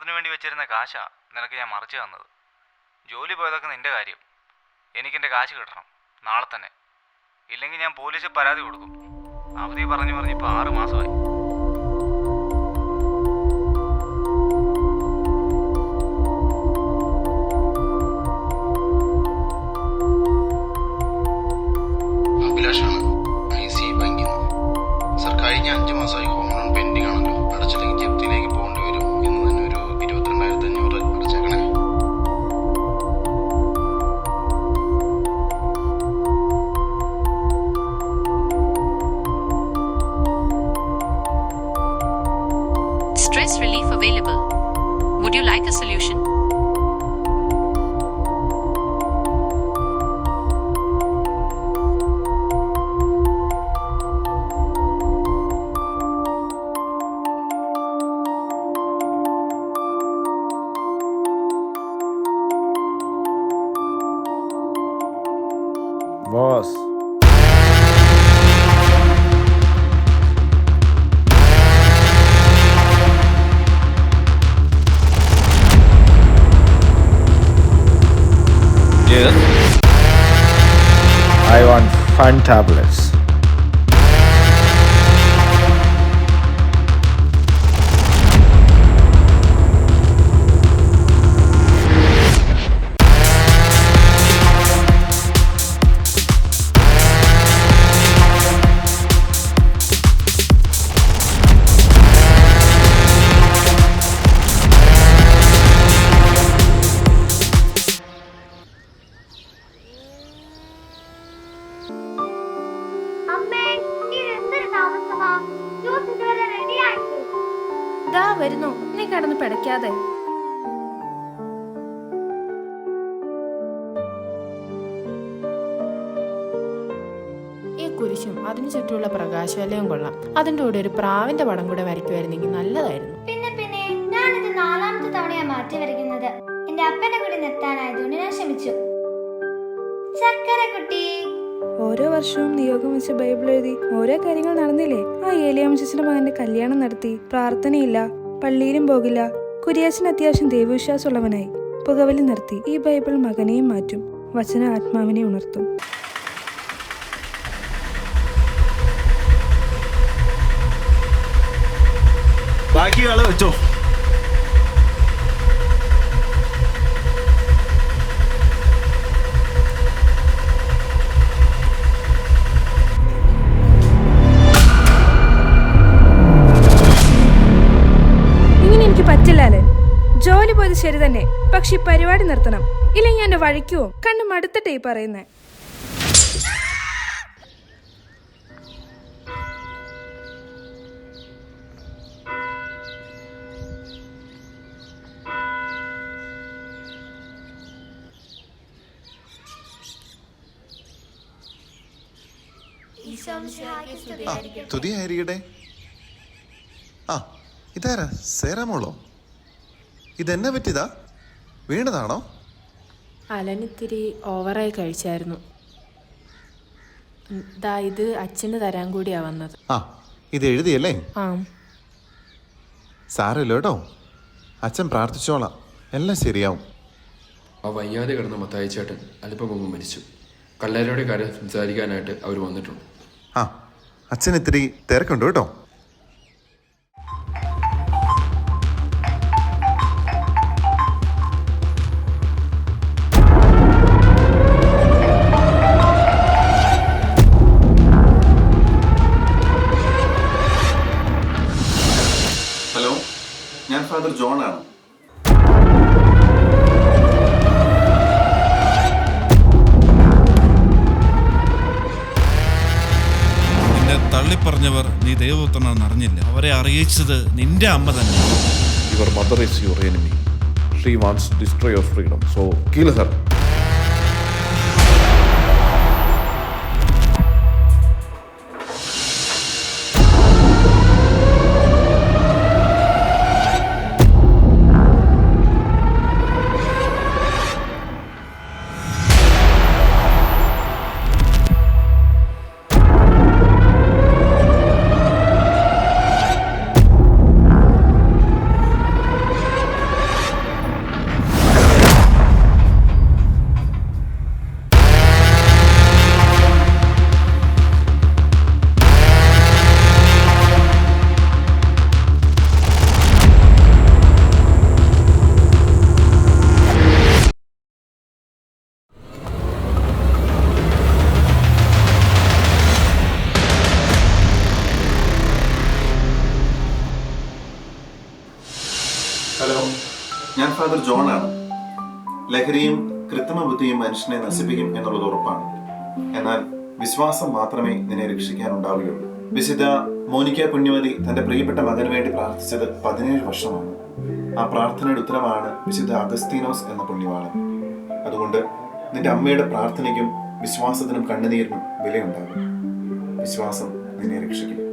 കല്യാണത്തിന് വേണ്ടി വെച്ചിരുന്ന കാശാ നിനക്ക് ഞാൻ മറിച്ചു തന്നത്. ജോലി പോയതൊക്കെ നിന്റെ കാര്യം. എനിക്കെൻ്റെ കാശ് കിട്ടണം നാളെ തന്നെ. ഇല്ലെങ്കിൽ ഞാൻ പോലീസിൽ പരാതി കൊടുക്കും. അവധി പറഞ്ഞു ഇപ്പോൾ 6 മാസമായി. അഭിലാഷാണ്, ICI ബാങ്കിൽ നിന്ന്. സർ, കഴിഞ്ഞ 5 മാസമായി ഹോം ലോൺ പെൻഡിങ് ആണല്ലോ. അടച്ചില്ലെങ്കിൽ ജപ്തിയിലേക്ക് പോകേണ്ടി വരും. ഇന്ന് തന്നെ ഒരു 22,500 അടച്ചേക്കണേ. Stress relief available. Would you like a solution? Boss. Yes. I want fun tablets. ദാ വരുന്നു, നീ കിടന്ന് പിടയ്ക്കാതെ. ഈ കുരിശും അതിനു ചുറ്റുമുള്ള പ്രകാശവലയം കൊള്ളാം. അതിന്റെ കൂടെ ഒരു പ്രാവിന്റെ പടം കൂടെ വരയ്ക്കുമായിരുന്നെങ്കിൽ നല്ലതായിരുന്നു. പിന്നെ ഞാനിത് 4ാമത്തെ തവണയാ മാറ്റി വരയ്ക്കുന്നത്. എന്റെ അപ്പനെ കൂടി നിർത്താനായതുകൊണ്ട് ഞാൻ ക്ഷമിച്ചു. ചക്കര കുട്ടി, ഓരോ വർഷവും നിയോഗം വെച്ച് ബൈബിൾ എഴുതി ഓരോ കാര്യങ്ങൾ നടന്നില്ലേ? ആ ഏലിയാമ്മച്ചിന്റെ മകന്റെ കല്യാണം നടത്തി, പ്രാർത്ഥനയില്ല, പള്ളിയിലും പോകില്ല. കുര്യാച്ചൻ അത്യാവശ്യം ദൈവവിശ്വാസമുള്ളവനായി, പുകവലി നിർത്തി. ഈ ബൈബിൾ മകനെയും മാറ്റും, വചന ആത്മാവിനെ ഉണർത്തും. ബാക്കി ആള് വെച്ചോ. പറ്റില്ലാലേ. ജോലി പോയത് ശരി തന്നെ, പക്ഷെ ഈ പരിപാടി നിർത്തണം. ഇല്ലെങ്കിൽ എന്റെ വഴിക്കുവോ? കണ്ണു മടുത്തിട്ടേ ഈ പറയുന്നേ. തുതിയായിരിക്കട്ടെ. ആ, ഇതാരാ? സേറാമോളോ? ഇതെന്നെ പറ്റിയതാ? വീണതാണോ? അലനിത്തിരി ഓവറായി കഴിച്ചായിരുന്നു. ഇത് അച്ഛന് തരാൻ കൂടിയാ വന്നത്. ആ, ഇത് എഴുതിയല്ലേ? ആ, സാരമില്ല കേട്ടോ, അച്ഛൻ പ്രാർത്ഥിച്ചോളാം, എല്ലാം ശരിയാവും. ആ വയ്യാതെ കിടന്ന മത്തായിച്ചേട്ടൻ അല്പം മുമ്പ് മരിച്ചു. കല്ലറയുടെ കാര്യം സംസാരിക്കാനായിട്ട് അവർ വന്നിട്ടുണ്ട്. ആ, അച്ഛൻ ഇത്തിരി തിരക്കുണ്ട് കേട്ടോ. ഹലോ, ഞാൻ ഫാദർ ജോൺ ആണ്. നിന്നെ തള്ളിപ്പറഞ്ഞവർ നീ ദൈവപുത്രനാണെന്ന് അറിഞ്ഞില്ല. അവരെ അറിയിച്ചത് നിന്റെ അമ്മ തന്നെ. Your mother is your enemy. She wants to destroy your freedom. So kill her. Father John ആണ്. ലഹരിയും കൃത്രിമ ബുദ്ധിയും മനുഷ്യനെ നശിപ്പിക്കും എന്നുള്ളത് ഉറപ്പാണ്. എന്നാൽ വിശ്വാസം മാത്രമേ നിന്നെ രക്ഷിക്കാനുണ്ടാവുകയുള്ളൂ. വിശുദ്ധ മോനിക്ക പുണ്യവതി തന്റെ പ്രിയപ്പെട്ട മകന് വേണ്ടി പ്രാർത്ഥിച്ചത് 17 വർഷമാണ്. ആ പ്രാർത്ഥനയുടെ ഉത്തരമാണ് വിശുദ്ധ അഗസ്തീനോസ് എന്ന പുണ്യവാളൻ. അതുകൊണ്ട് നിന്റെ അമ്മയുടെ പ്രാർത്ഥനയ്ക്കും വിശ്വാസത്തിനും കണ്ണുനീരിനും വിലയുണ്ടാകും. വിശ്വാസം നിന്നെ രക്ഷിക്കും.